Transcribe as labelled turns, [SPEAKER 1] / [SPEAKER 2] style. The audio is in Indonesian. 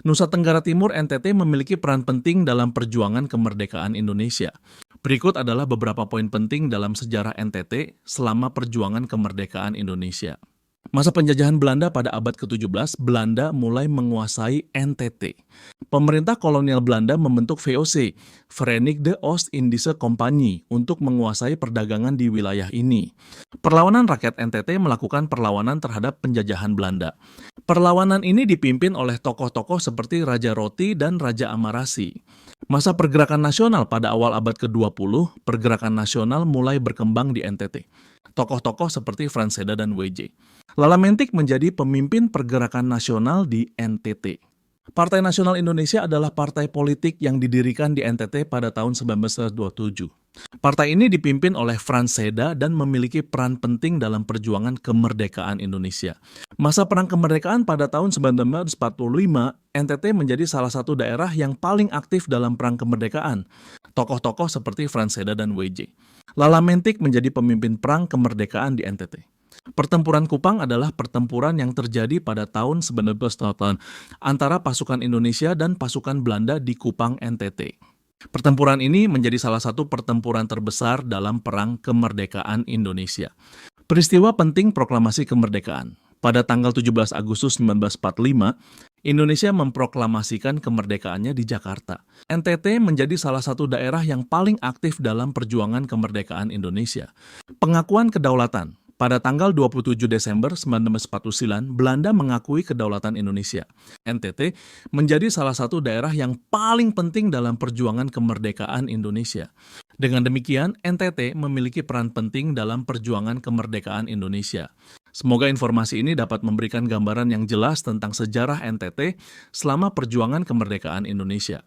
[SPEAKER 1] Nusa Tenggara Timur (NTT) memiliki peran penting dalam perjuangan kemerdekaan Indonesia. Berikut adalah beberapa poin penting dalam sejarah NTT selama perjuangan kemerdekaan Indonesia. Masa penjajahan Belanda pada abad ke-17, Belanda mulai menguasai NTT. Pemerintah kolonial Belanda membentuk VOC, Verenigde Oost-Indische Compagnie, untuk menguasai perdagangan di wilayah ini. Perlawanan rakyat NTT melakukan perlawanan terhadap penjajahan Belanda. Perlawanan ini dipimpin oleh tokoh-tokoh seperti Raja Roti dan Raja Amarasi. Masa pergerakan nasional pada awal abad ke-20, pergerakan nasional mulai berkembang di NTT. Tokoh-tokoh seperti Frans Seda dan W.J. Lala-Mentik menjadi pemimpin pergerakan nasional di NTT. Partai Nasional Indonesia adalah partai politik yang didirikan di NTT pada tahun 1927. Partai ini dipimpin oleh Frans Seda dan memiliki peran penting dalam perjuangan kemerdekaan Indonesia. Masa Perang Kemerdekaan pada tahun 1945, NTT menjadi salah satu daerah yang paling aktif dalam Perang Kemerdekaan. Tokoh-tokoh seperti Frans Seda dan W.J. Lala-Mentik menjadi pemimpin Perang Kemerdekaan di NTT. Pertempuran Kupang adalah pertempuran yang terjadi pada tahun 1908 antara pasukan Indonesia dan pasukan Belanda di Kupang NTT. Pertempuran ini menjadi salah satu pertempuran terbesar dalam Perang Kemerdekaan Indonesia. Peristiwa penting proklamasi kemerdekaan. Pada tanggal 17 Agustus 1945, Indonesia memproklamasikan kemerdekaannya di Jakarta. NTT menjadi salah satu daerah yang paling aktif dalam perjuangan kemerdekaan Indonesia. Pengakuan kedaulatan. Pada tanggal 27 Desember 1949, Belanda mengakui kedaulatan Indonesia. NTT menjadi salah satu daerah yang paling penting dalam perjuangan kemerdekaan Indonesia. Dengan demikian, NTT memiliki peran penting dalam perjuangan kemerdekaan Indonesia. Semoga informasi ini dapat memberikan gambaran yang jelas tentang sejarah NTT selama perjuangan kemerdekaan Indonesia.